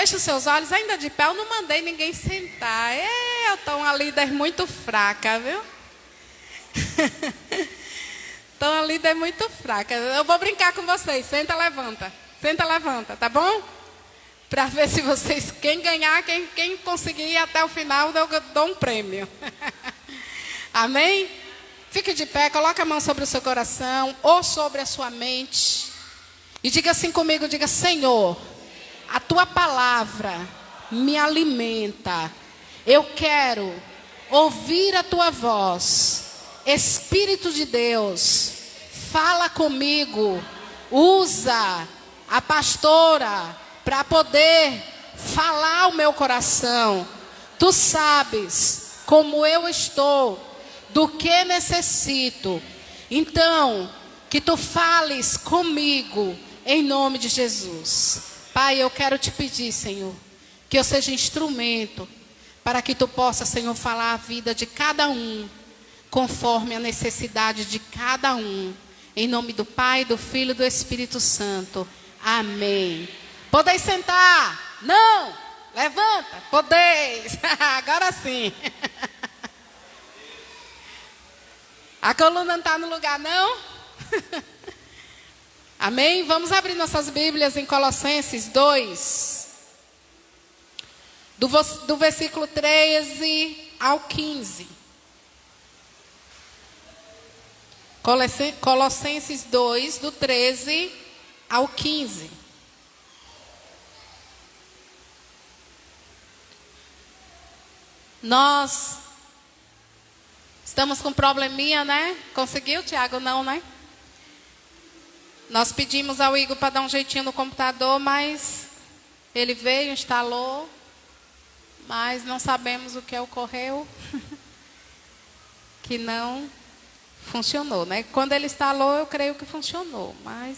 Feche os seus olhos, ainda de pé, eu não mandei ninguém sentar. Eu estou uma líder muito fraca, viu? Estou uma líder muito fraca. Eu vou brincar com vocês. Senta, levanta. Senta, levanta, tá bom? Para ver se vocês, quem ganhar, quem conseguir ir até o final, eu dou um prêmio. Amém? Fique de pé, coloque a mão sobre o seu coração ou sobre a sua mente. E diga assim comigo, diga: Senhor, a tua palavra me alimenta. Eu quero ouvir a tua voz. Espírito de Deus, fala comigo. Usa a pastora para poder falar ao meu coração. Tu sabes como eu estou, do que necessito. Então, que tu fales comigo em nome de Jesus. Pai, eu quero te pedir, Senhor, que eu seja instrumento para que tu possa, Senhor, falar a vida de cada um, conforme a necessidade de cada um. Em nome do Pai, do Filho e do Espírito Santo. Amém. Podeis sentar? Não? Levanta. Podeis. Agora sim. A coluna não está no lugar, não? Amém? Vamos abrir nossas Bíblias em Colossenses 2. Do versículo 13 ao 15. Colossenses 2, do 13 ao 15. Nós estamos com um probleminha, né? Conseguiu, Tiago? Não, né? Nós pedimos ao Igor para dar um jeitinho no computador, mas ele veio, instalou, mas não sabemos o que ocorreu, que não funcionou, né? Quando ele instalou, eu creio que funcionou, mas...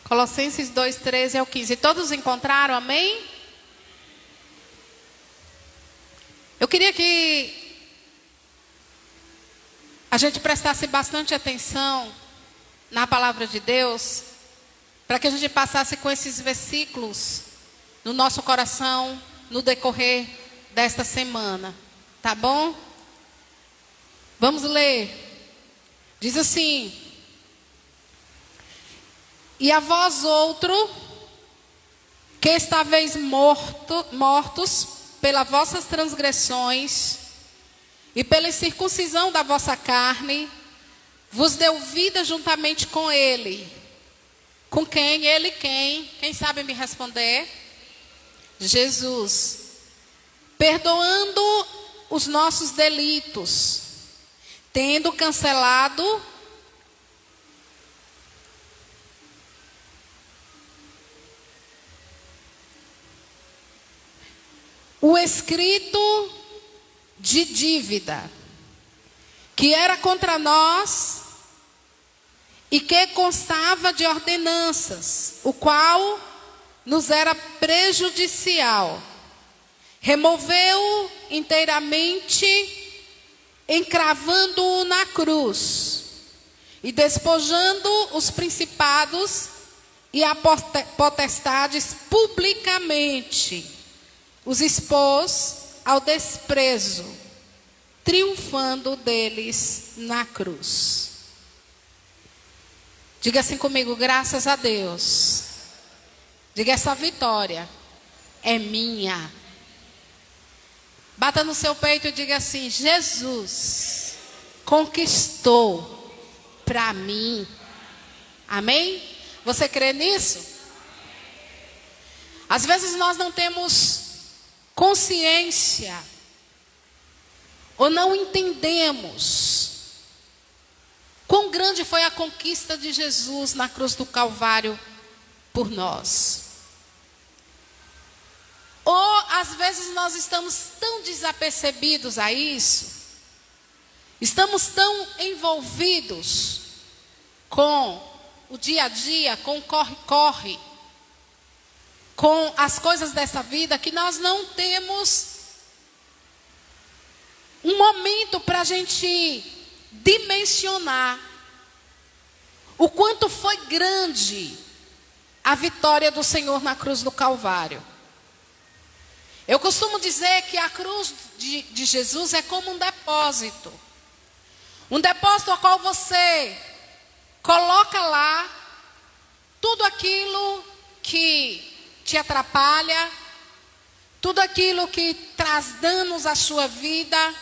Colossenses 2, 13 ao 15. Todos encontraram, amém? Eu queria que a gente prestasse bastante atenção na palavra de Deus, para que a gente passasse com esses versículos no nosso coração no decorrer desta semana, tá bom? Vamos ler. Diz assim: e a vós outro, que estáveis mortos pelas vossas transgressões e pela incircuncisão da vossa carne, vos deu vida juntamente com ele. Com quem? Ele quem? Quem sabe me responder? Jesus. Perdoando os nossos delitos, tendo cancelado o escrito de dívida que era contra nós e que constava de ordenanças, o qual nos era prejudicial. Removeu inteiramente, encravando-o na cruz e despojando os principados e as potestades publicamente, os expôs ao desprezo, triunfando deles na cruz. Diga assim comigo: graças a Deus. Diga: essa vitória é minha. Bata no seu peito e diga assim: Jesus conquistou para mim. Amém? Você crê nisso? Às vezes nós não temos consciência ou não entendemos quão grande foi a conquista de Jesus na cruz do Calvário por nós. Ou às vezes nós estamos tão desapercebidos a isso, estamos tão envolvidos com o dia a dia, com o corre-corre, com as coisas dessa vida, que nós não temos um momento para a gente dimensionar o quanto foi grande a vitória do Senhor na cruz do Calvário. Eu costumo dizer que a cruz de Jesus é como um depósito. Um depósito ao qual você coloca lá tudo aquilo que te atrapalha, tudo aquilo que traz danos à sua vida,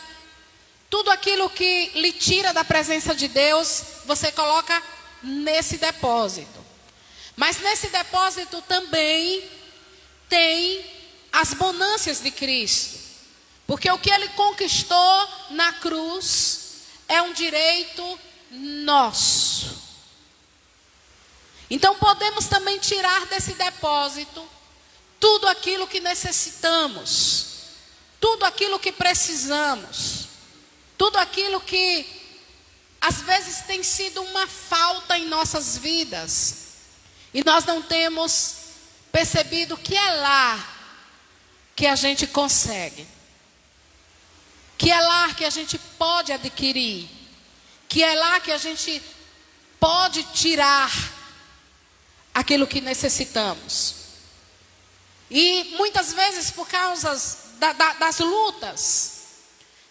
tudo aquilo que lhe tira da presença de Deus, você coloca nesse depósito. Mas nesse depósito também tem as bonâncias de Cristo. Porque o que Ele conquistou na cruz é um direito nosso. Então podemos também tirar desse depósito tudo aquilo que necessitamos, tudo aquilo que precisamos, tudo aquilo que às vezes tem sido uma falta em nossas vidas. E nós não temos percebido que é lá que a gente consegue, que é lá que a gente pode adquirir, que é lá que a gente pode tirar aquilo que necessitamos. E muitas vezes por causa das lutas,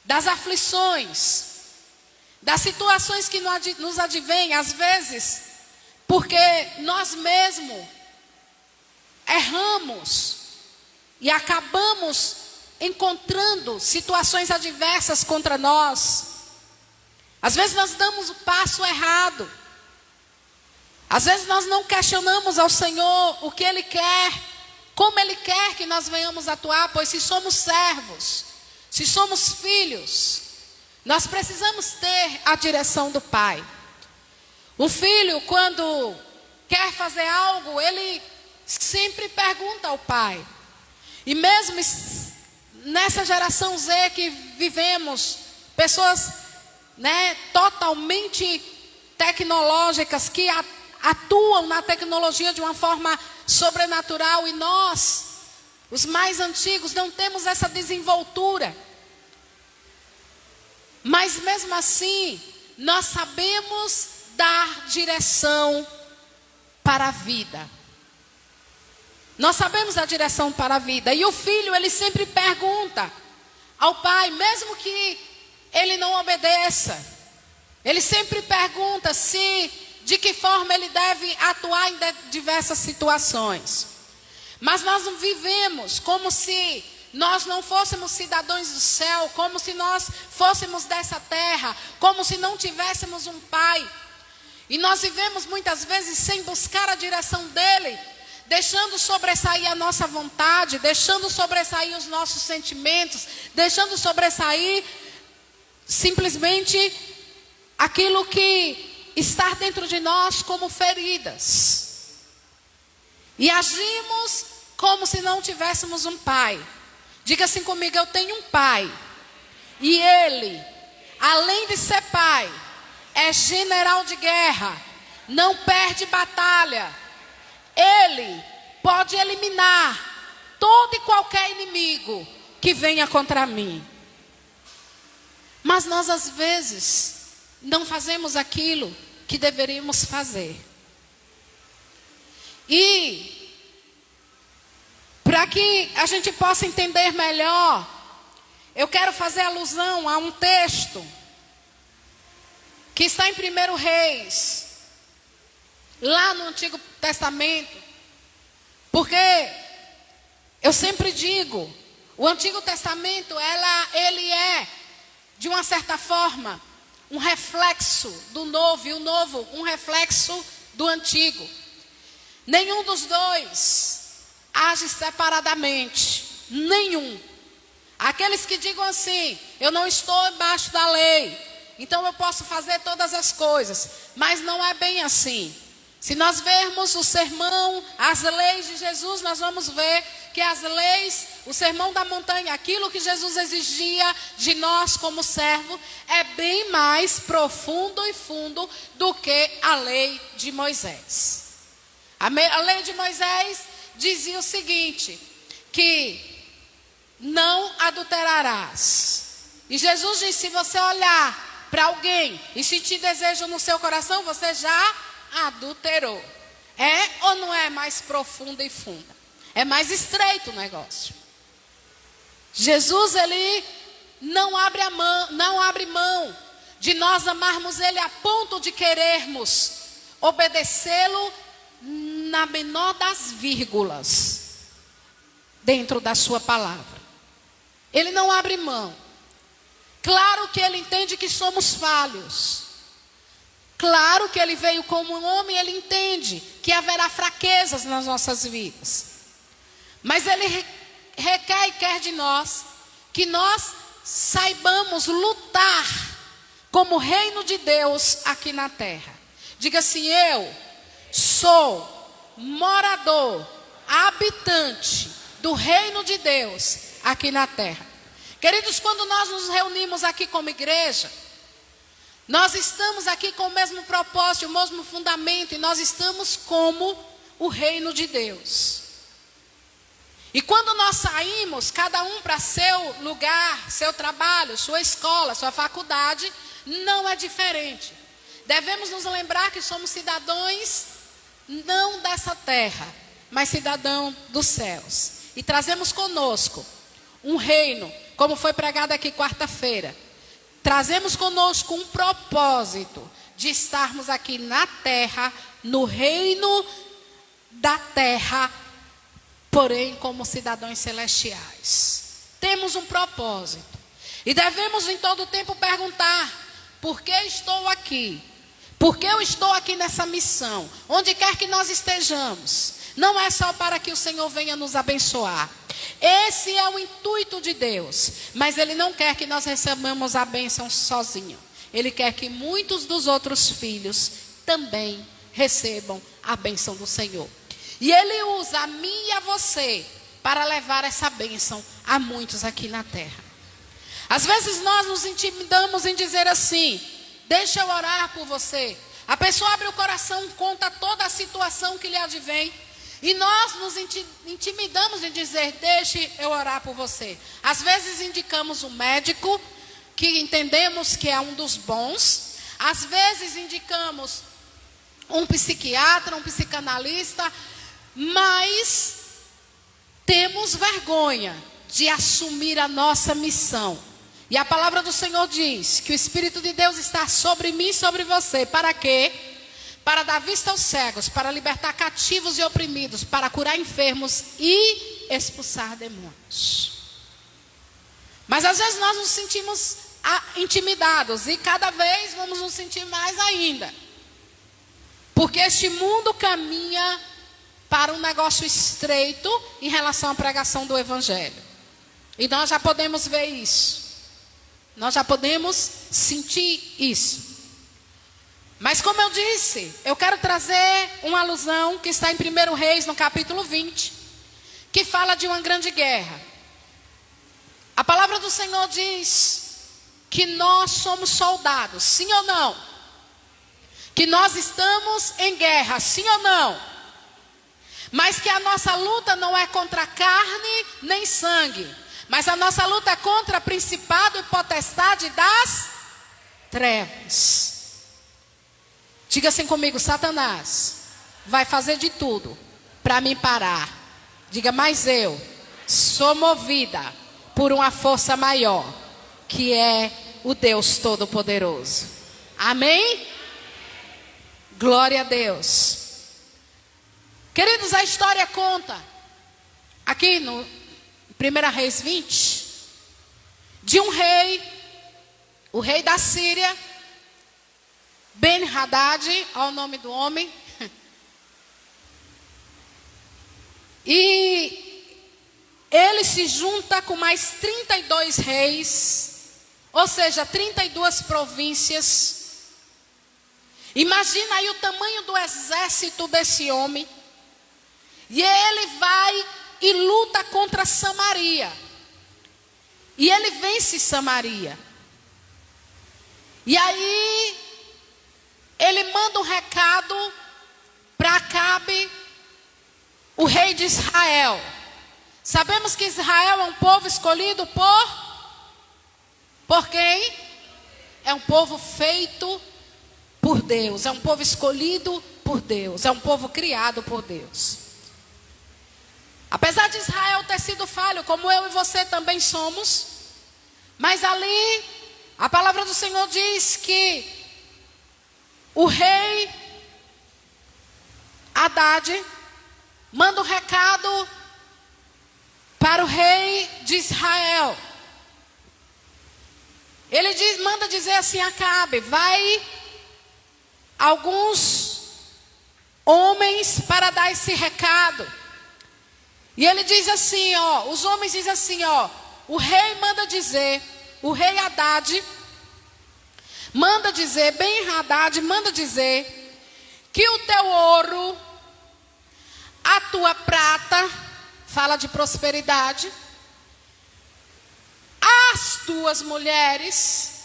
das aflições, das situações que nos advêm, às vezes, porque nós mesmos erramos e acabamos encontrando situações adversas contra nós. Às vezes nós damos o passo errado. Às vezes nós não questionamos ao Senhor o que Ele quer, como Ele quer que nós venhamos atuar, pois se somos servos, se somos filhos, nós precisamos ter a direção do Pai. O filho, quando quer fazer algo, ele sempre pergunta ao pai. E mesmo nessa geração Z que vivemos, pessoas, totalmente tecnológicas, que atuam na tecnologia de uma forma sobrenatural, e nós, os mais antigos, não temos essa desenvoltura. Mas mesmo assim, nós sabemos dar direção para a vida. Nós sabemos a direção para a vida. E o filho, ele sempre pergunta ao pai, mesmo que ele não obedeça, ele sempre pergunta de que forma ele deve atuar em diversas situações. Mas nós não vivemos como se nós não fôssemos cidadãos do céu, como se nós fôssemos dessa terra, como se não tivéssemos um pai. E nós vivemos muitas vezes sem buscar a direção dele, deixando sobressair a nossa vontade, deixando sobressair os nossos sentimentos, deixando sobressair simplesmente aquilo que está dentro de nós como feridas. E agimos como se não tivéssemos um pai. Diga assim comigo: eu tenho um pai. E ele, além de ser pai, é general de guerra, não perde batalha. Ele pode eliminar todo e qualquer inimigo que venha contra mim. Mas nós às vezes não fazemos aquilo que deveríamos fazer. E para que a gente possa entender melhor, eu quero fazer alusão a um texto que está em 1 Reis, lá no Antigo Testamento. Porque eu sempre digo, o Antigo Testamento, ele é, de uma certa forma, um reflexo do Novo, e o Novo um reflexo do Antigo. Nenhum dos dois age separadamente, nenhum. Aqueles que digam assim: eu não estou embaixo da lei, então eu posso fazer todas as coisas. Mas não é bem assim. Se nós vermos o sermão, as leis de Jesus, nós vamos ver que as leis, o sermão da montanha, aquilo que Jesus exigia de nós como servo, é bem mais profundo e fundo do que a lei de Moisés. A lei de Moisés dizia o seguinte, que não adulterarás. E Jesus disse: se você olhar para alguém e sentir desejo no seu coração, você já adulterou. É ou não é mais profunda e funda? É mais estreito o negócio. Jesus, ele não abre mão de nós amarmos ele a ponto de querermos obedecê-lo na menor das vírgulas dentro da sua palavra. Ele não abre mão. Claro que ele entende que somos falhos. Claro que ele veio como um homem, ele entende que haverá fraquezas nas nossas vidas. Mas ele requer e quer de nós que nós saibamos lutar como reino de Deus aqui na terra. Diga assim: eu sou morador, habitante do reino de Deus aqui na terra. Queridos, quando nós nos reunimos aqui como igreja, nós estamos aqui com o mesmo propósito, o mesmo fundamento, e nós estamos como o reino de Deus. E quando nós saímos, cada um para seu lugar, seu trabalho, sua escola, sua faculdade, não é diferente. Devemos nos lembrar que somos cidadãos não dessa terra, mas cidadãos dos céus. E trazemos conosco um reino, como foi pregado aqui quarta-feira. Trazemos conosco um propósito de estarmos aqui na terra, no reino da terra, porém como cidadãos celestiais. Temos um propósito. E devemos em todo tempo perguntar: por que estou aqui? Por que eu estou aqui nessa missão? Onde quer que nós estejamos. Não é só para que o Senhor venha nos abençoar. Esse é o intuito de Deus. Mas Ele não quer que nós recebamos a bênção sozinho. Ele quer que muitos dos outros filhos também recebam a bênção do Senhor. E Ele usa a mim e a você para levar essa bênção a muitos aqui na terra. Às vezes nós nos intimidamos em dizer assim: deixa eu orar por você. A pessoa abre o coração, conta toda a situação que lhe advém. E nós nos intimidamos em dizer: deixe eu orar por você. Às vezes indicamos um médico, que entendemos que é um dos bons. Às vezes indicamos um psiquiatra, um psicanalista. Mas temos vergonha de assumir a nossa missão. E a palavra do Senhor diz que o Espírito de Deus está sobre mim e sobre você. Para quê? Para dar vista aos cegos, para libertar cativos e oprimidos, para curar enfermos e expulsar demônios. Mas às vezes nós nos sentimos intimidados, e cada vez vamos nos sentir mais ainda. Porque este mundo caminha para um negócio estreito em relação à pregação do Evangelho. E nós já podemos ver isso. Nós já podemos sentir isso. Mas como eu disse, eu quero trazer uma alusão que está em 1 Reis, no capítulo 20, que fala de uma grande guerra. A palavra do Senhor diz que nós somos soldados, sim ou não? Que nós estamos em guerra, sim ou não? Mas que a nossa luta não é contra carne nem sangue, mas a nossa luta é contra principado e potestade das trevas. Diga assim comigo: Satanás vai fazer de tudo para me parar. Diga: mas eu sou movida por uma força maior, que é o Deus Todo-Poderoso. Amém? Glória a Deus. Queridos, a história conta, aqui no 1 Reis 20, de um rei, o rei da Síria, Ben-Hadad, ao nome do homem. E ele se junta com mais 32 reis, ou seja, 32 províncias. Imagina aí o tamanho do exército desse homem. E ele vai e luta contra Samaria. E ele vence Samaria. E aí ele manda um recado para Acabe, o rei de Israel. Sabemos que Israel é um povo escolhido por quem? É um povo feito por Deus, é um povo escolhido por Deus, é um povo criado por Deus. Apesar de Israel ter sido falho, como eu e você também somos, mas ali a palavra do Senhor diz que o rei Haddad manda um recado para o rei de Israel. Ele manda dizer assim: Acabe, vai alguns homens para dar esse recado. E ele diz assim, os homens dizem assim, o rei manda dizer, o rei Haddad manda dizer, Ben-Hadad manda dizer que o teu ouro, a tua prata, fala de prosperidade, as tuas mulheres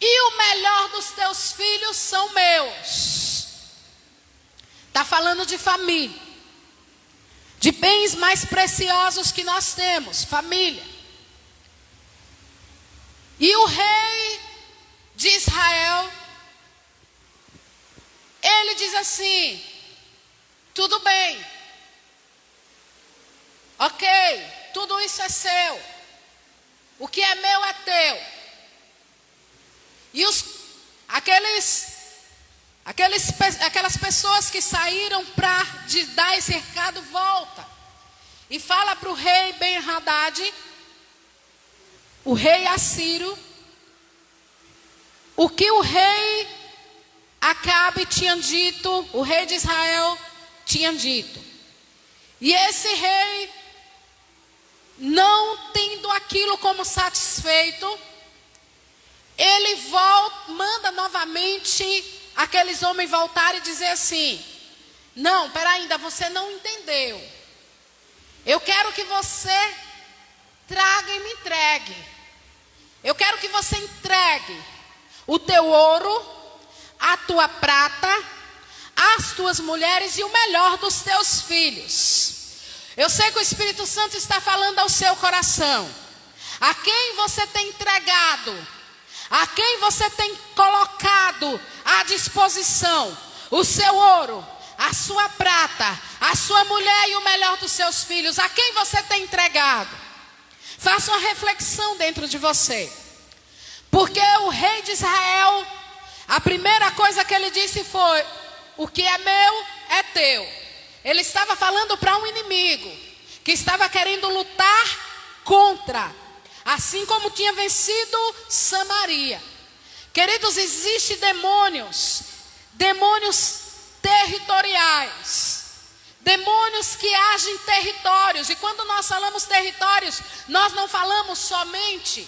e o melhor dos teus filhos são meus. Está falando de família, de bens mais preciosos que nós temos, família. E o rei de Israel, ele diz assim: tudo bem, ok, tudo isso é seu, o que é meu é teu. E aquelas pessoas que saíram para dar esse recado, volta e fala para o rei Ben-Hadad, o rei assírio, o que o rei Acabe tinha dito, o rei de Israel tinha dito. E esse rei, não tendo aquilo como satisfeito, ele manda novamente aqueles homens voltarem e dizer assim: não, peraí, ainda você não entendeu. Eu quero que você traga e me entregue. Eu quero que você entregue o teu ouro, a tua prata, as tuas mulheres e o melhor dos teus filhos. Eu sei que o Espírito Santo está falando ao seu coração. A quem você tem entregado, a quem você tem colocado à disposição o seu ouro, a sua prata, a sua mulher e o melhor dos seus filhos, a quem você tem entregado? Faça uma reflexão dentro de você. Porque o rei de Israel, a primeira coisa que ele disse foi: o que é meu é teu. Ele estava falando para um inimigo que estava querendo lutar contra, assim como tinha vencido Samaria. Queridos, existem demônios territoriais, demônios que agem em territórios. E quando nós falamos territórios, nós não falamos somente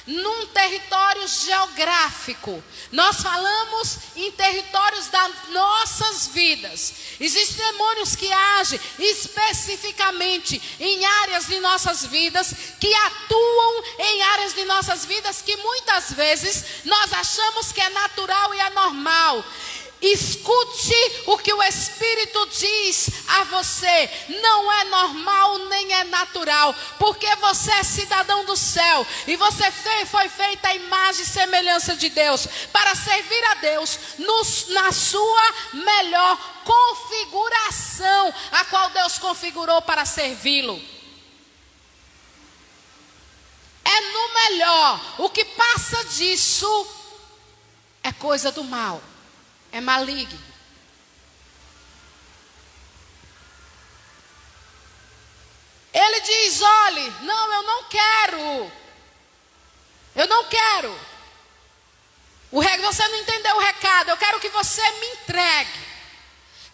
num território geográfico, nós falamos em territórios das nossas vidas. Existem demônios que agem especificamente em áreas de nossas vidas, que atuam em áreas de nossas vidas que muitas vezes nós achamos que é natural e é normal. Escute o que o Espírito diz a você: não é normal nem é natural, porque você é cidadão do céu e você foi feita a imagem e semelhança de Deus, para servir a Deus na sua melhor configuração, a qual Deus configurou para servi-lo. É no melhor. O que passa disso é coisa do mal, é maligno. Ele diz: olhe, não, eu não quero. Você não entendeu o recado, eu quero que você me entregue.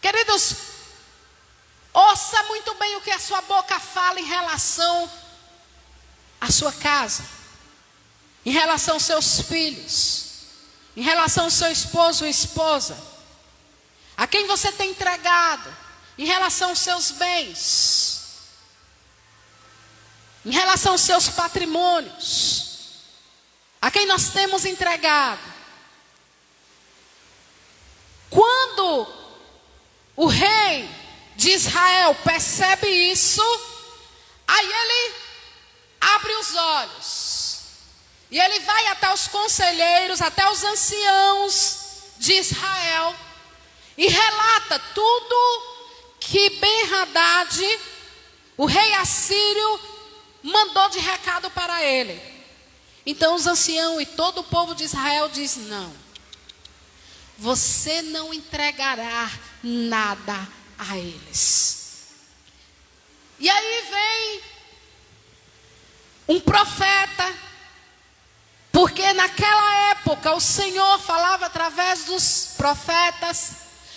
Queridos, ouça muito bem o que a sua boca fala em relação à sua casa, em relação aos seus filhos, em relação ao seu esposo ou esposa, a quem você tem entregado, em relação aos seus bens, em relação aos seus patrimônios, a quem nós temos entregado. Quando o rei de Israel percebe isso, aí ele abre os olhos. E ele vai até os conselheiros, até os anciãos de Israel e relata tudo que Ben-Hadad, o rei assírio, mandou de recado para ele. Então os anciãos e todo o povo de Israel diz: não, você não entregará nada a eles. E aí vem um profeta, porque naquela época o Senhor falava através dos profetas.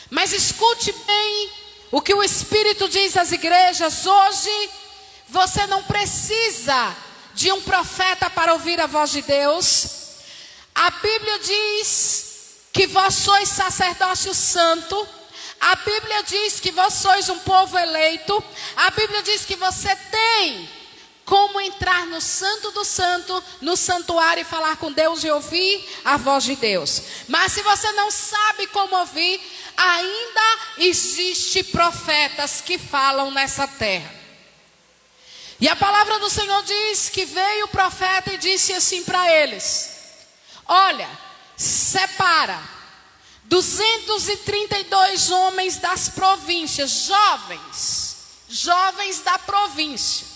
Mas escute bem o que o Espírito diz às igrejas: hoje você não precisa de um profeta para ouvir a voz de Deus. A Bíblia diz que vós sois sacerdócio santo. A Bíblia diz que vós sois um povo eleito. A Bíblia diz que você tem como entrar no Santo do Santo, no santuário, e falar com Deus e ouvir a voz de Deus. Mas se você não sabe como ouvir, ainda existe profetas que falam nessa terra. E a palavra do Senhor diz que veio o profeta e disse assim para eles: olha, separa 232 homens das províncias, jovens da província.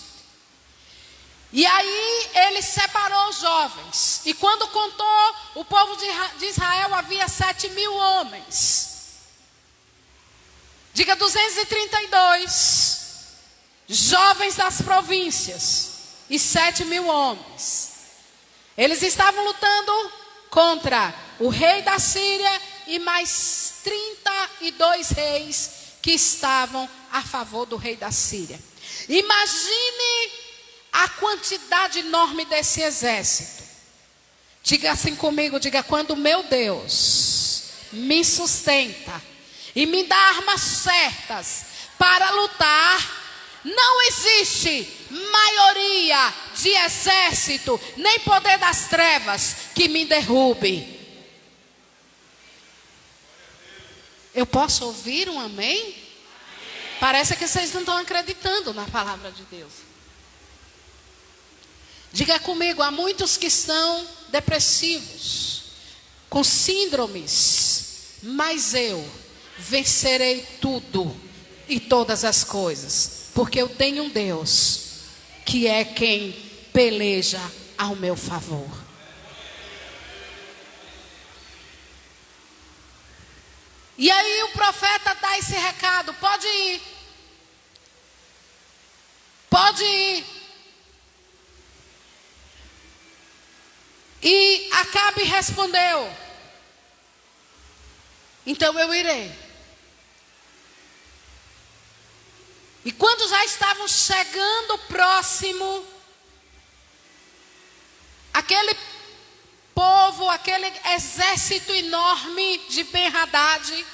E aí ele separou os jovens. E quando contou, o povo de Israel havia 7.000 homens. Diga 232 jovens das províncias e 7.000 homens. Eles estavam lutando contra o rei da Síria e mais 32 reis que estavam a favor do rei da Síria. Imagine a quantidade enorme desse exército. Diga assim comigo, diga: quando meu Deus me sustenta e me dá armas certas para lutar, não existe maioria de exército, nem poder das trevas que me derrube. Eu posso ouvir um amém? Parece que vocês não estão acreditando na palavra de Deus. Diga comigo: há muitos que estão depressivos, com síndromes, mas eu vencerei tudo e todas as coisas, porque eu tenho um Deus que é quem peleja ao meu favor. E aí o profeta dá esse recado: pode ir, pode ir. E Acabe respondeu: então eu irei. E quando já estavam chegando próximo, aquele povo, aquele exército enorme de Ben-Hadad,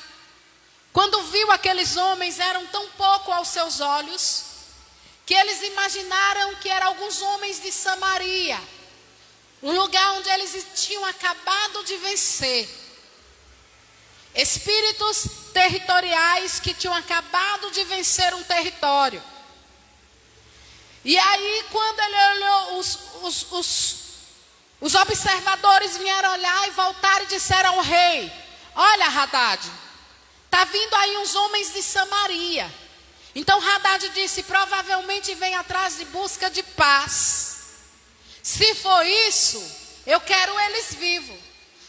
quando viu aqueles homens, eram tão pouco aos seus olhos, que eles imaginaram que eram alguns homens de Samaria, um lugar onde eles tinham acabado de vencer. Espíritos territoriais que tinham acabado de vencer um território. E aí, quando ele olhou, os observadores vieram olhar e voltaram e disseram ao rei: olha, Hadad, está vindo aí uns homens de Samaria. Então Hadad disse: provavelmente vem atrás de busca de paz. Se for isso, eu quero eles vivos.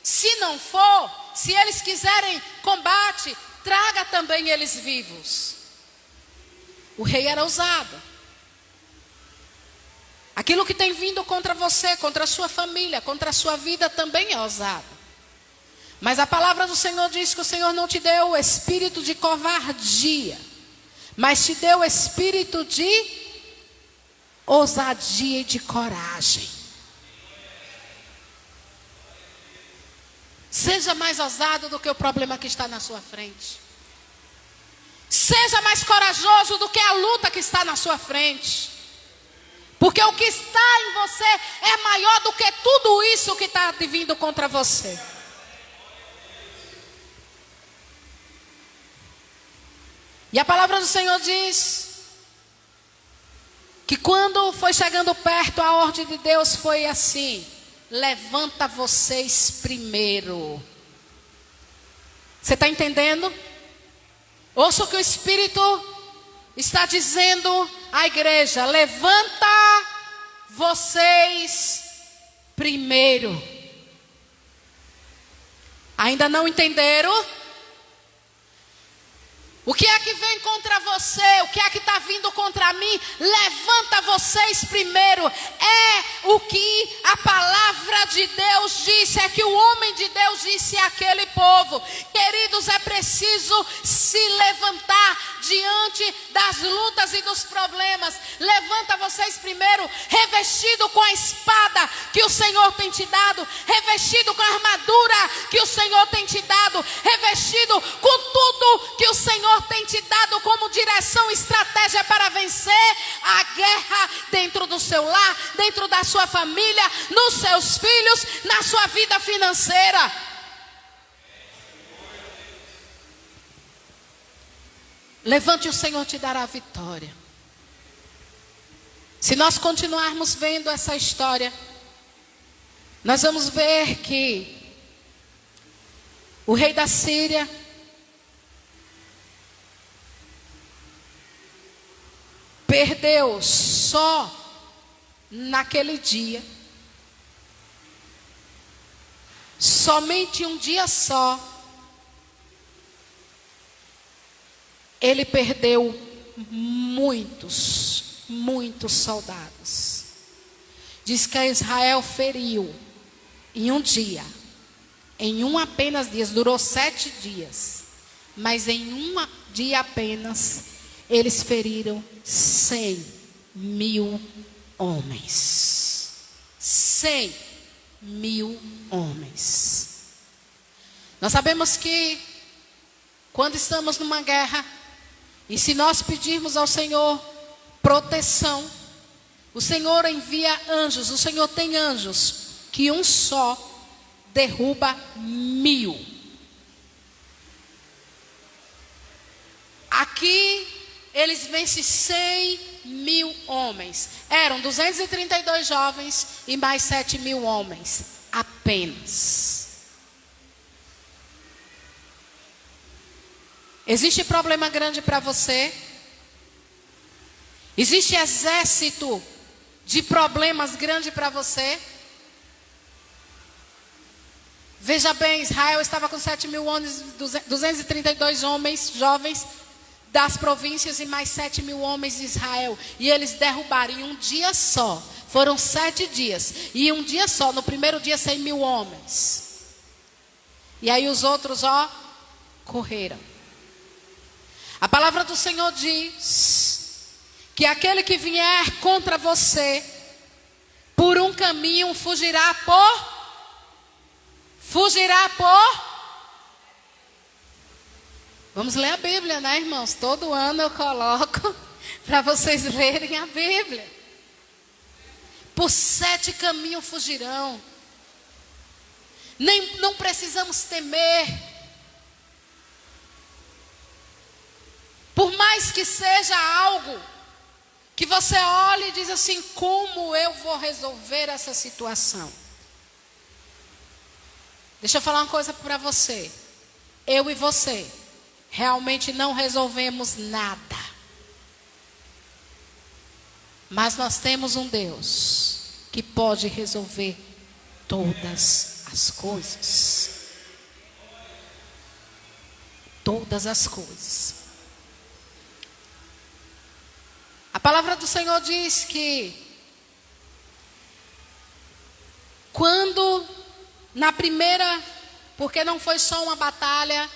Se não for, se eles quiserem combate, traga também eles vivos. O rei era ousado. Aquilo que tem vindo contra você, contra a sua família, contra a sua vida também é ousado. Mas a palavra do Senhor diz que o Senhor não te deu o espírito de covardia, mas te deu o espírito de ousadia e de coragem. Seja mais ousado do que o problema que está na sua frente. Seja mais corajoso do que a luta que está na sua frente. Porque o que está em você é maior do que tudo isso que está vindo contra você. E a palavra do Senhor diz que quando foi chegando perto, a ordem de Deus foi assim: levanta vocês primeiro. Você está entendendo? Ouça o que o Espírito está dizendo à igreja: levanta vocês primeiro. Ainda não entenderam? O que é que vem contra você? O que é que está vindo contra mim? Levanta vocês primeiro. É o que a palavra de Deus disse. É que o homem de Deus disse àquele povo: queridos, é preciso se levantar diante das lutas e dos problemas. Levanta vocês primeiro, revestido com a espada que o Senhor tem te dado, revestido com a armadura que o Senhor tem te dado, revestido com tudo que o Senhor tem te dado como direção e estratégia para vencer a guerra dentro do seu lar, dentro da sua família, nos seus filhos, na sua vida financeira. Levante, o Senhor te dará a vitória. Se nós continuarmos vendo essa história, nós vamos ver que o rei da Síria perdeu só naquele dia, somente um dia só, ele perdeu muitos soldados. Diz que Israel feriu em um dia, em um apenas dias, durou 7 dias, mas em um dia apenas, eles feriram 100.000 homens. 100.000 homens. Nós sabemos que quando estamos numa guerra, e se nós pedirmos ao Senhor proteção, o Senhor envia anjos. O Senhor tem anjos que um só derruba 1000. Aqui eles vencem 100.000 homens. Eram 232 jovens e mais 7.000 homens apenas. Existe problema grande para você? Existe exército de problemas grande para você? Veja bem, Israel estava com 7.000 homens, 232 homens jovens das províncias e mais 7.000 homens de Israel. E eles derrubaram em um dia só. Foram 7 dias. E em um dia só, no primeiro dia, 100.000 homens. E aí os outros, correram. A palavra do Senhor diz que aquele que vier contra você, por um caminho fugirá por... Vamos ler a Bíblia, né, irmãos? Todo ano eu coloco para vocês lerem a Bíblia. Por 7 caminhos fugirão. Não precisamos temer. Por mais que seja algo que você olhe e diz assim: como eu vou resolver essa situação? Deixa eu falar uma coisa para você. Eu e você realmente não resolvemos nada. Mas nós temos um Deus que pode resolver todas as coisas. Todas as coisas. A palavra do Senhor diz que quando na primeira, porque não foi só uma batalha.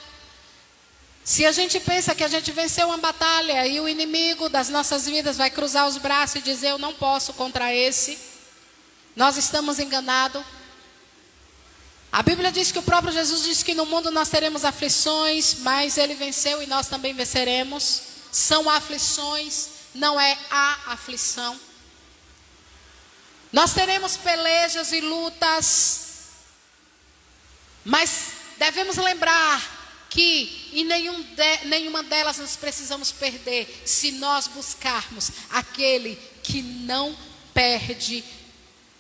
Se a gente pensa que a gente venceu uma batalha e o inimigo das nossas vidas vai cruzar os braços e dizer: eu não posso contra esse, nós estamos enganados. A Bíblia diz que o próprio Jesus disse que no mundo nós teremos aflições, mas ele venceu e nós também venceremos. São aflições, não é a aflição. Nós teremos pelejas e lutas, mas devemos lembrar que em nenhuma delas nós precisamos perder, se nós buscarmos aquele que não perde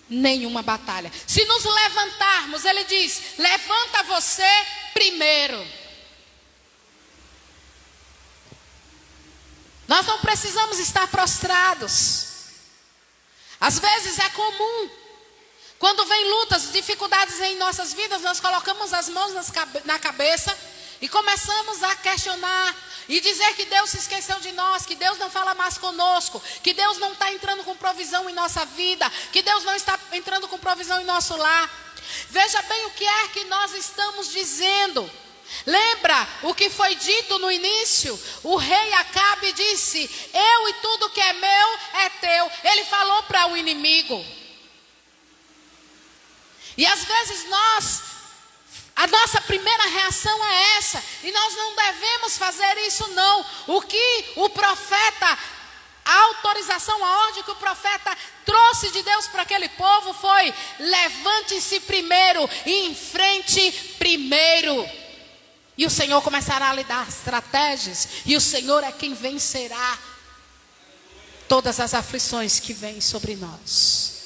nenhuma batalha. Se nos levantarmos, ele diz: levanta você primeiro. Nós não precisamos estar prostrados. Às vezes é comum, quando vem lutas, dificuldades em nossas vidas, nós colocamos as mãos na cabeça e começamos a questionar e dizer que Deus se esqueceu de nós, que Deus não fala mais conosco, que Deus não está entrando com provisão em nossa vida, que Deus não está entrando com provisão em nosso lar. Veja bem o que é que nós estamos dizendo. Lembra o que foi dito no início? O rei Acabe disse: eu e tudo que é meu é teu. Ele falou para o inimigo. E às vezes a nossa primeira reação é essa. E nós não devemos fazer isso não. O que o profeta, a autorização, a ordem que o profeta trouxe de Deus para aquele povo foi: levante-se primeiro e enfrente primeiro. E o Senhor começará a lhe dar estratégias. E o Senhor é quem vencerá todas as aflições que vêm sobre nós.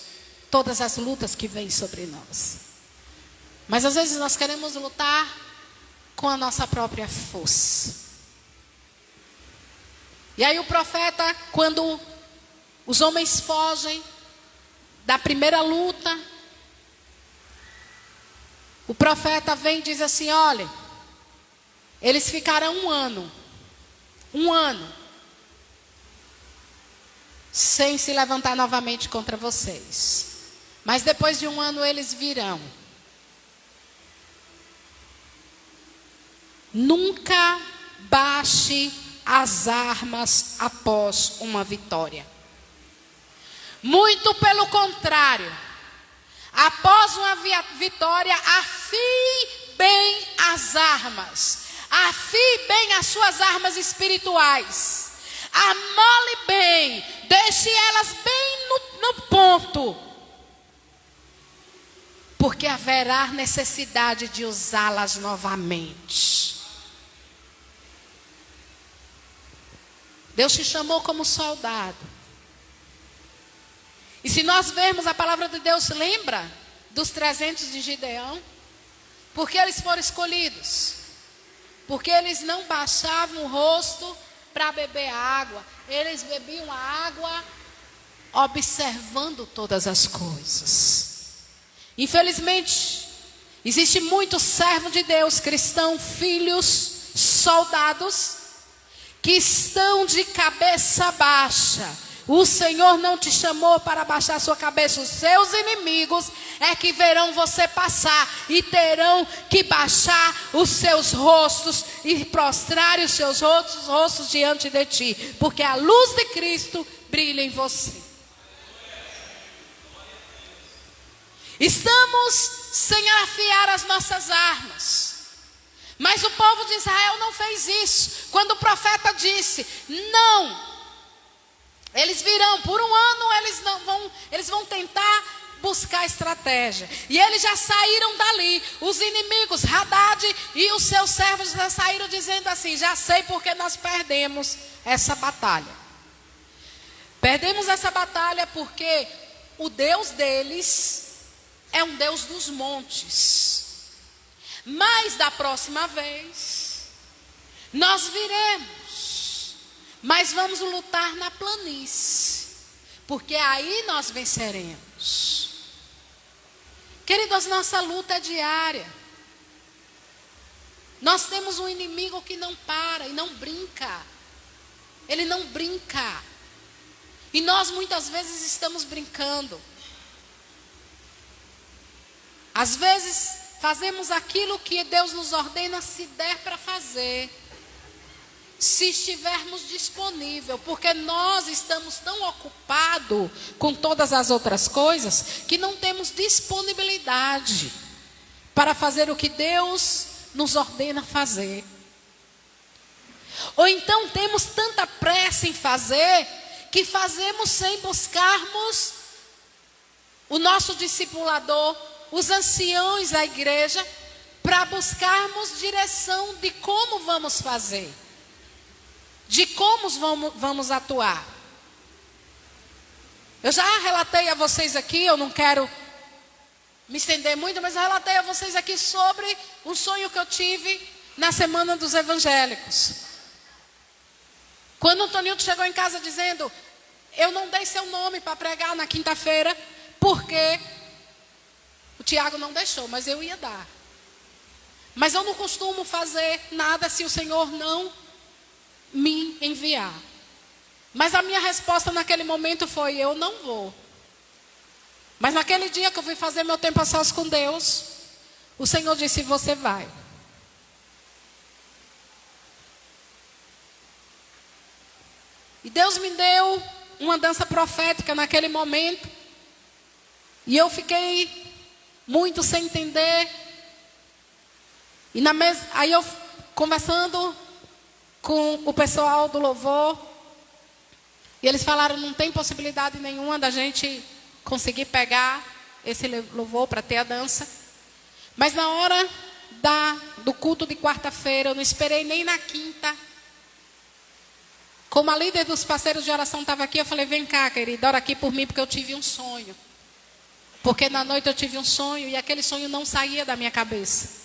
Todas as lutas que vêm sobre nós. Mas às vezes nós queremos lutar com a nossa própria força. E aí o profeta, quando os homens fogem da primeira luta, o profeta vem e diz assim: olha, eles ficarão um ano, sem se levantar novamente contra vocês. Mas depois de um ano eles virão. Nunca baixe as armas após uma vitória. Muito pelo contrário, após uma vitória, afie bem as armas. Afie bem as suas armas espirituais. Amole bem. Deixe elas bem no ponto. Porque haverá necessidade de usá-las novamente. Deus te chamou como soldado. E se nós vermos a palavra de Deus, lembra dos 300 de Gideão? Porque eles foram escolhidos. Porque eles não baixavam o rosto para beber água. Eles bebiam a água observando todas as coisas. Infelizmente, existe muito servo de Deus, cristão, filhos, soldados, que estão de cabeça baixa. O Senhor não te chamou para baixar sua cabeça. Os seus inimigos é que verão você passar e terão que baixar os seus rostos e prostrar os seus rostos diante de ti, porque a luz de Cristo brilha em você. Estamos sem afiar as nossas armas. Mas o povo de Israel não fez isso. Quando o profeta disse: não, eles virão, por um ano eles vão tentar buscar estratégia. E eles já saíram dali. Os inimigos, Hadad e os seus servos já saíram dizendo assim: já sei porque nós perdemos essa batalha. Perdemos essa batalha porque o Deus deles é um Deus dos montes. Mas da próxima vez nós viremos, mas vamos lutar na planície, porque aí nós venceremos. Queridos, nossa luta é diária. Nós temos um inimigo que não para e não brinca. Ele não brinca. E nós muitas vezes estamos brincando. Às vezes fazemos aquilo que Deus nos ordena, se der para fazer, se estivermos disponíveis, porque nós estamos tão ocupados com todas as outras coisas, que não temos disponibilidade para fazer o que Deus nos ordena fazer. Ou então temos tanta pressa em fazer, que fazemos sem buscarmos o nosso discipulador, os anciãos da igreja, para buscarmos direção de como vamos fazer, de como vamos atuar. Eu já relatei a vocês aqui, eu não quero me estender muito, mas eu relatei a vocês aqui sobre um sonho que eu tive na Semana dos Evangélicos. Quando o Tonilton chegou em casa dizendo, eu não dei seu nome para pregar na quinta-feira, porque o Tiago não deixou, mas eu ia dar. Mas eu não costumo fazer nada se o Senhor não me enviar. Mas a minha resposta naquele momento foi, eu não vou. Mas naquele dia que eu fui fazer meu tempo a sós com Deus, o Senhor disse, você vai. E Deus me deu uma dança profética naquele momento. E eu fiquei muito sem entender. E aí eu conversando com o pessoal do louvor. E eles falaram, não tem possibilidade nenhuma da gente conseguir pegar esse louvor para ter a dança. Mas na hora do culto de quarta-feira, eu não esperei nem na quinta. Como a líder dos parceiros de oração estava aqui, eu falei, vem cá, querida, ora aqui por mim, porque eu tive um sonho. Porque na noite eu tive um sonho e aquele sonho não saía da minha cabeça.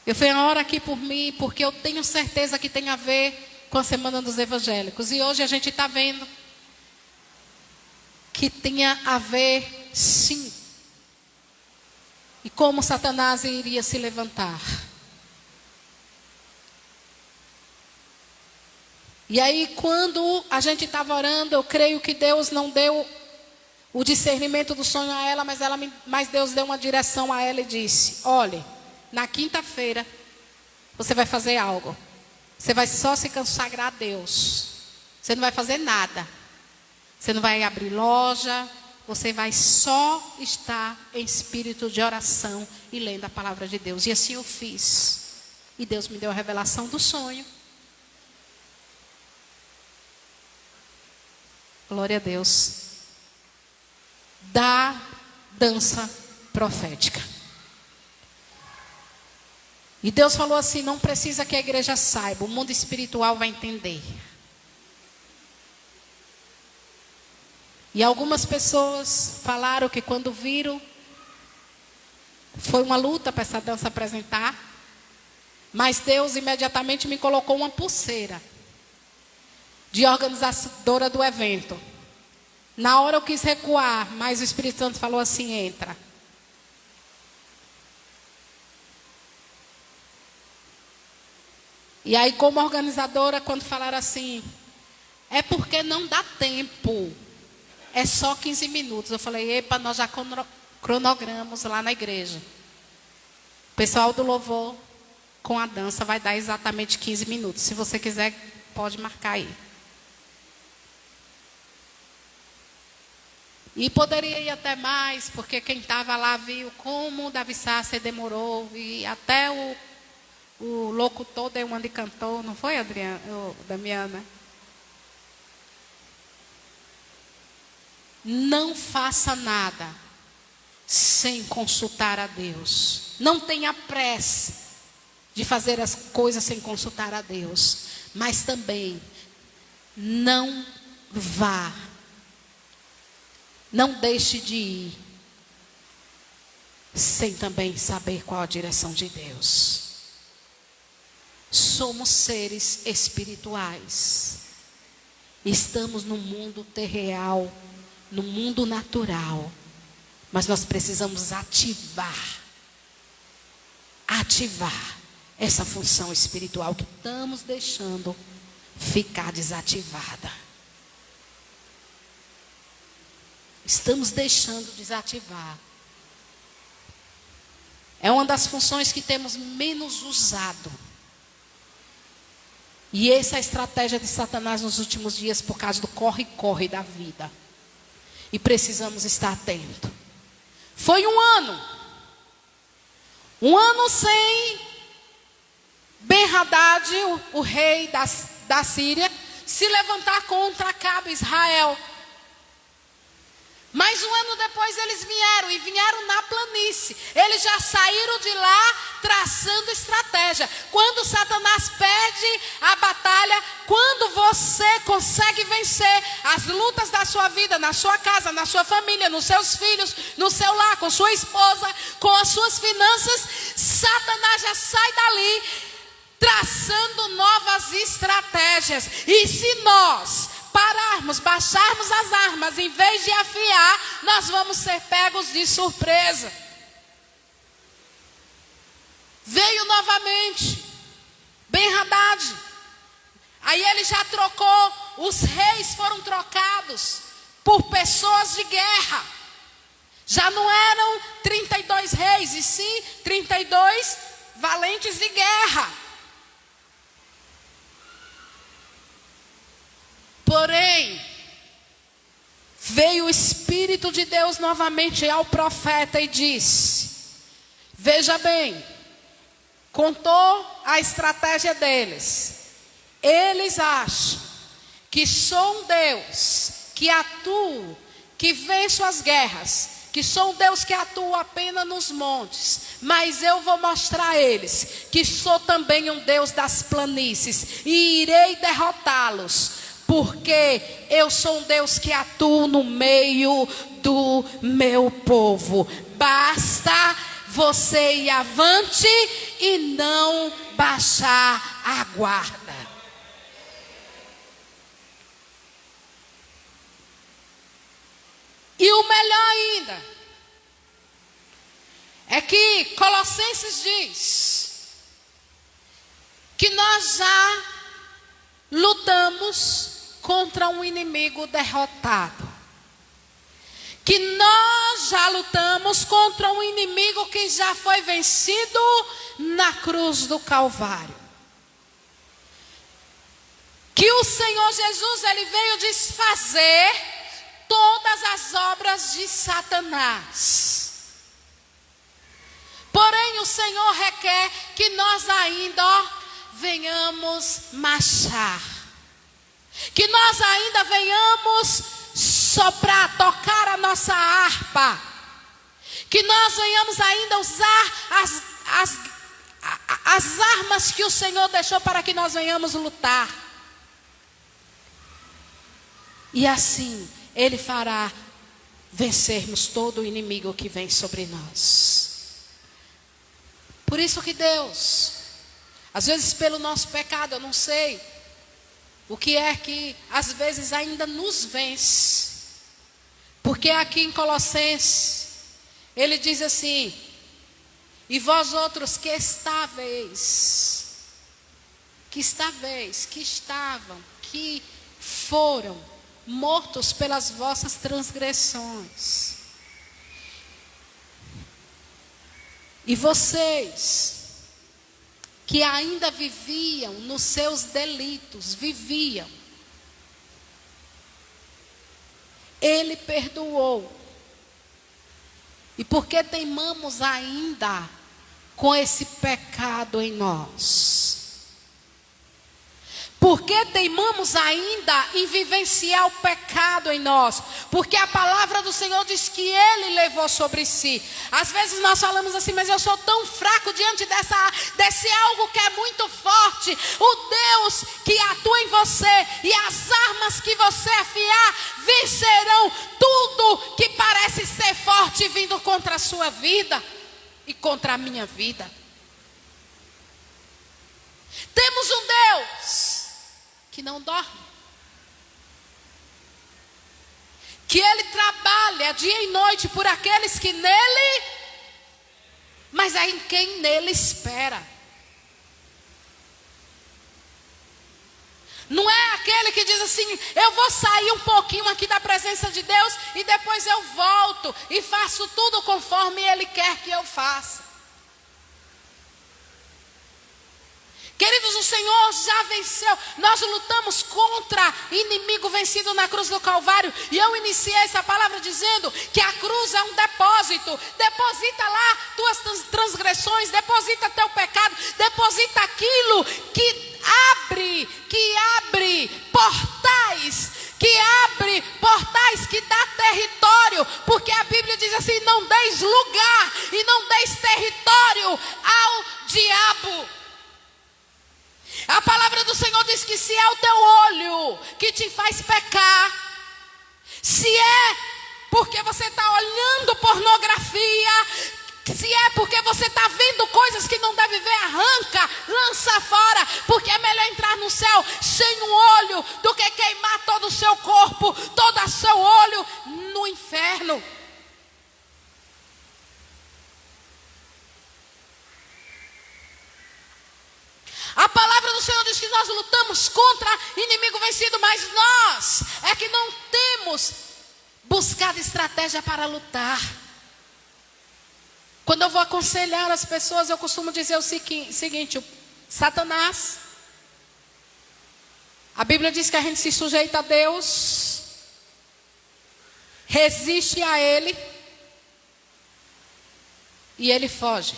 Eu falei, ora aqui por mim, porque eu tenho certeza que tem a ver com a Semana dos Evangélicos. E hoje a gente está vendo que tinha a ver, sim. E como Satanás iria se levantar. E aí, quando a gente estava orando, eu creio que Deus não deu o discernimento do sonho a ela, mas Deus deu uma direção a ela e disse, olhe, na quinta-feira, você vai fazer algo. Você vai só se consagrar a Deus. Você não vai fazer nada. Você não vai abrir loja. Você vai só estar em espírito de oração e lendo a palavra de Deus. E assim eu fiz. E Deus me deu a revelação do sonho. Glória a Deus. Da dança profética. E Deus falou assim, não precisa que a igreja saiba, o mundo espiritual vai entender. E algumas pessoas falaram que quando viram, foi uma luta para essa dança apresentar. Mas Deus imediatamente me colocou uma pulseira de organizadora do evento. Na hora eu quis recuar, mas o Espírito Santo falou assim, entra. E aí como organizadora, quando falaram assim, é porque não dá tempo, é só 15 minutos. Eu falei, epa, nós já cronogramos lá na igreja. O pessoal do louvor com a dança vai dar exatamente 15 minutos. Se você quiser, pode marcar aí. E poderia ir até mais, porque quem estava lá viu como o Davi Sasser demorou. E até o locutor deu uma de cantor, não foi, Damiana? Não faça nada sem consultar a Deus. Não tenha pressa de fazer as coisas sem consultar a Deus. Mas também não vá. Não deixe de ir sem também saber qual a direção de Deus. Somos seres espirituais. Estamos no mundo terreal, no mundo natural. Mas nós precisamos ativar essa função espiritual que estamos deixando ficar desativada. Estamos deixando desativar. É uma das funções que temos menos usado. E essa é a estratégia de Satanás nos últimos dias por causa do corre-corre da vida. E precisamos estar atentos. Foi um ano sem Ben-Hadad, o rei da Síria, se levantar contra Acabe, Israel. Mas um ano depois eles vieram na planície. Eles já saíram de lá traçando estratégia. Quando Satanás perde a batalha, quando você consegue vencer as lutas da sua vida, na sua casa, na sua família, nos seus filhos, no seu lar, com sua esposa, com as suas finanças, Satanás já sai dali traçando novas estratégias. E se nós pararmos, baixarmos as armas, em vez de afiar, nós vamos ser pegos de surpresa. Veio novamente Ben-Hadad. Aí ele já trocou, os reis foram trocados por pessoas de guerra. Já não eram 32 reis, e sim 32 valentes de guerra. Porém, veio o Espírito de Deus novamente ao profeta e disse: veja bem, contou a estratégia deles. Eles acham que sou um Deus que atua, que vence as guerras, que sou um Deus que atua apenas nos montes, mas eu vou mostrar a eles que sou também um Deus das planícies e irei derrotá-los, porque eu sou um Deus que atua no meio do meu povo. Basta você ir avante e não baixar a guarda. E o melhor ainda é que Colossenses diz que nós já lutamos contra um inimigo derrotado. Que nós já lutamos contra um inimigo que já foi vencido na cruz do Calvário. Que o Senhor Jesus, ele veio desfazer todas as obras de Satanás. Porém, o Senhor requer que nós ainda venhamos marchar. Que nós ainda venhamos soprar, tocar a nossa harpa. Que nós venhamos ainda usar as armas que o Senhor deixou para que nós venhamos lutar. E assim Ele fará vencermos todo o inimigo que vem sobre nós. Por isso que Deus, às vezes pelo nosso pecado, eu não sei o que é que às vezes ainda nos vence. Porque aqui em Colossenses, ele diz assim: e vós outros que estavam, que foram mortos pelas vossas transgressões. E vocês que ainda viviam nos seus delitos, Ele perdoou. E porque teimamos ainda com esse pecado em nós? Porque teimamos ainda em vivenciar o pecado em nós? Porque a palavra do Senhor diz que Ele levou sobre si. Às vezes nós falamos assim: mas eu sou tão fraco diante desse algo que é muito forte. O Deus que atua em você e as armas que você afiar vencerão tudo que parece ser forte vindo contra a sua vida e contra a minha vida. Temos um Deus que não dorme, que Ele trabalha dia e noite por aqueles que nele, mas é em quem nele espera. Não é aquele que diz assim: eu vou sair um pouquinho aqui da presença de Deus e depois eu volto e faço tudo conforme Ele quer que eu faça. Queridos, o Senhor já venceu. Nós lutamos contra inimigo vencido na cruz do Calvário. E eu iniciei essa palavra dizendo que a cruz é um depósito. Deposita lá tuas transgressões, deposita teu pecado, deposita aquilo que abre portais, que dá território. Porque a Bíblia diz assim: não deis lugar e não deis território ao diabo. A palavra do Senhor diz que se é o teu olho que te faz pecar, se é porque você está olhando pornografia, Se é porque você está vendo coisas que não deve ver, arranca, lança fora. Porque é melhor entrar no céu sem um olho do que queimar todo o seu corpo, todo o seu olho no inferno. A palavra do Senhor diz que nós lutamos contra inimigo vencido, mas nós é que não temos buscado estratégia para lutar. Quando eu vou aconselhar as pessoas, eu costumo dizer o seguinte: Satanás, a Bíblia diz que a gente se sujeita a Deus, resiste a Ele e Ele foge.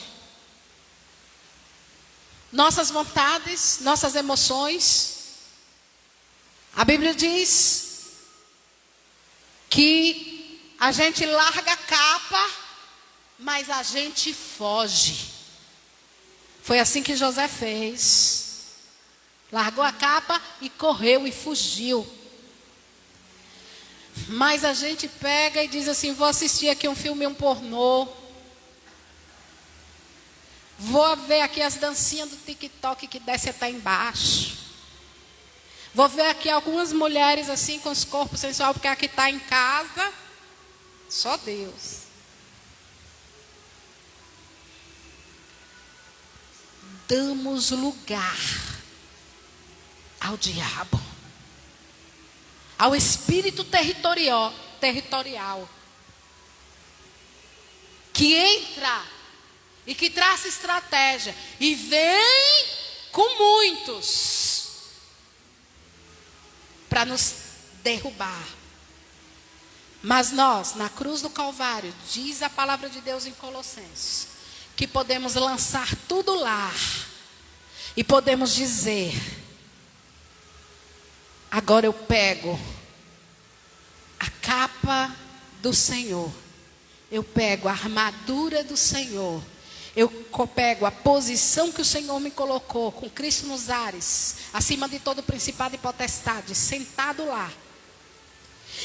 Nossas vontades, nossas emoções, a Bíblia diz que a gente larga a capa, mas a gente foge. Foi assim que José fez. Largou a capa e correu e fugiu. Mas a gente pega e diz assim: vou assistir aqui um filme, um pornô. Vou ver aqui as dancinhas do TikTok que desce até embaixo. Vou ver aqui algumas mulheres assim com os corpos sensuais, porque aqui está em casa. Só Deus. Damos lugar ao diabo, ao espírito territorial, que entra e que traça estratégia e vem com muitos para nos derrubar. Mas nós, na cruz do Calvário, diz a palavra de Deus em Colossenses, que podemos lançar tudo lá e podemos dizer: agora eu pego a capa do Senhor, eu pego a armadura do Senhor, eu pego a posição que o Senhor me colocou, com Cristo nos ares, acima de todo principado e potestade, sentado lá.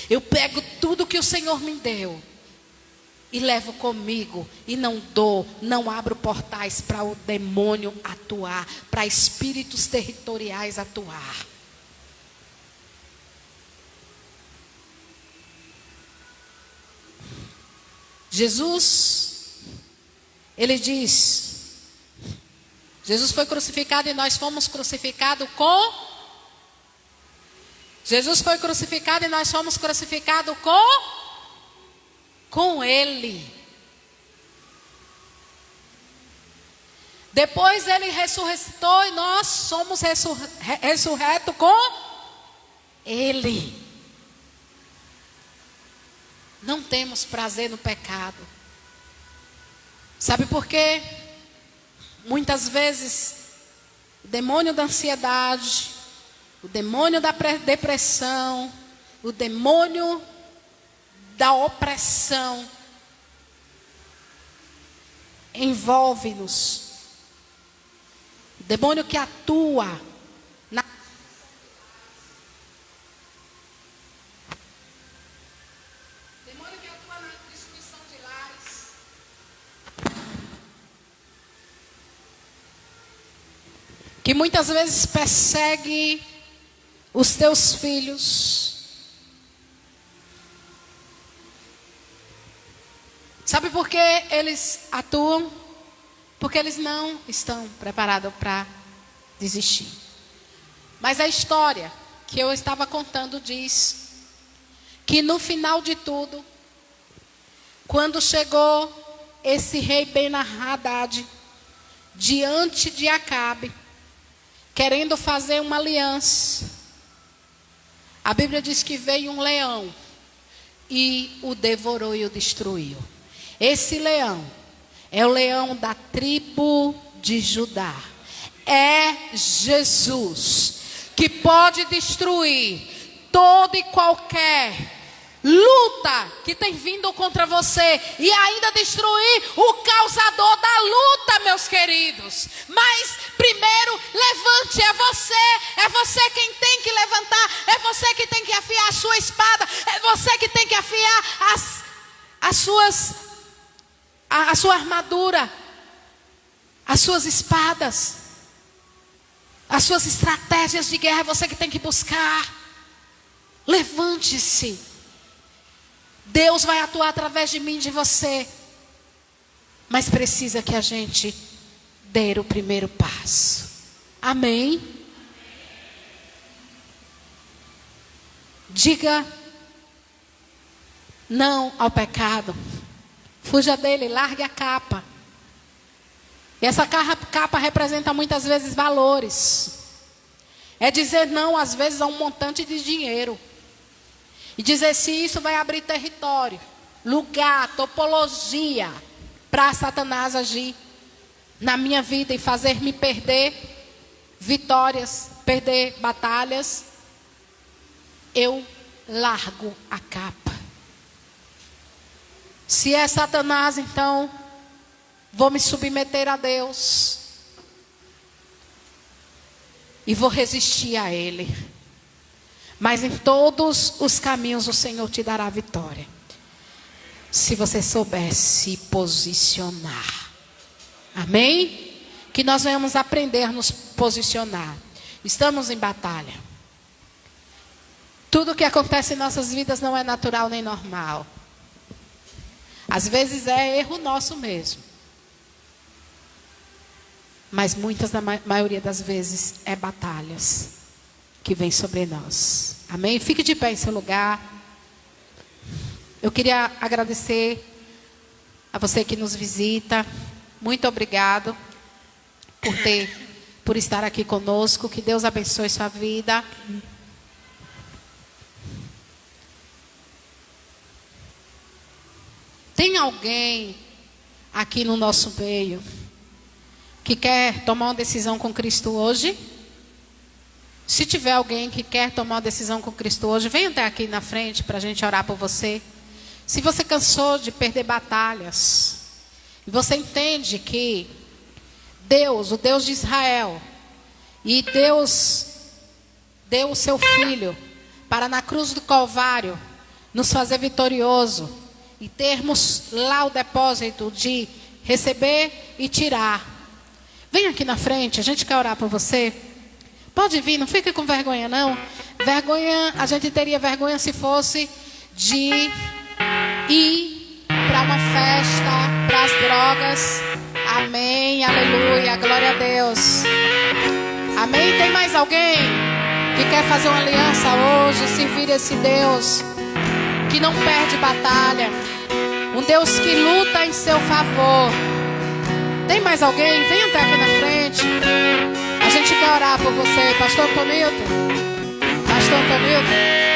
Eu pego tudo que o Senhor me deu e levo comigo, e não abro portais para o demônio atuar, para espíritos territoriais atuar. Jesus, ele diz, Jesus foi crucificado e nós fomos crucificados com... Jesus foi crucificado e nós fomos crucificados com Ele. Depois Ele ressuscitou e nós somos ressurretos com Ele. Não temos prazer no pecado. Sabe por quê? Muitas vezes o demônio da ansiedade, o demônio da depressão, o demônio da opressão envolve-nos. O demônio que atua na... O demônio que atua na destruição de lares. Que muitas vezes persegue os teus filhos. Sabe por que eles atuam? Porque eles não estão preparados para desistir. Mas a história que eu estava contando diz que no final de tudo, quando chegou esse rei Ben-Hadad diante de Acabe, querendo fazer uma aliança, a Bíblia diz que veio um leão e o devorou e o destruiu. Esse leão é o leão da tribo de Judá. É Jesus que pode destruir toda e qualquer luta que tem vindo contra você e ainda destruir o causador da luta, meus queridos. Mas primeiro levante, é você quem tem que levantar, é você que tem que afiar a sua espada, é você que tem que afiar a sua armadura, as suas espadas, as suas estratégias de guerra, é você que tem que buscar. Levante-se. Deus vai atuar através de mim, de você. Mas precisa que a gente dê o primeiro passo. Amém? Diga não ao pecado. Fuja dele, largue a capa. E essa capa representa muitas vezes valores. É dizer não, às vezes, a um montante de dinheiro. E dizer se isso vai abrir território, lugar, topologia, para Satanás agir na minha vida e fazer-me perder vitórias, perder batalhas. Eu largo a capa. Se é Satanás, então vou me submeter a Deus e vou resistir a Ele. Mas em todos os caminhos o Senhor te dará vitória, se você souber se posicionar. Amém? Que nós venhamos aprender a nos posicionar. Estamos em batalha. Tudo que acontece em nossas vidas não é natural nem normal. Às vezes é erro nosso mesmo. Mas muitas, na maioria das vezes, é batalhas que vêm sobre nós. Amém? Fique de pé em seu lugar. Eu queria agradecer a você que nos visita. Muito obrigado por estar aqui conosco. Que Deus abençoe sua vida. Tem alguém aqui no nosso meio que quer tomar uma decisão com Cristo hoje? Se tiver alguém que quer tomar uma decisão com Cristo hoje, venha até aqui na frente para a gente orar por você. Se você cansou de perder batalhas, e você entende que Deus, o Deus de Israel, e Deus deu o seu Filho para na cruz do Calvário nos fazer vitorioso e termos lá o depósito de receber e tirar. Vem aqui na frente, a gente quer orar por você. Pode vir, não fique com vergonha não. Vergonha, a gente teria vergonha se fosse de ir para uma festa, para as drogas. Amém, aleluia, glória a Deus. Amém, tem mais alguém que quer fazer uma aliança hoje, servir esse Deus que não perde batalha, um Deus que luta em seu favor? Tem mais alguém? Vem até aqui na frente. A gente quer orar por você, Pastor Antonilton. Pastor Antonilton.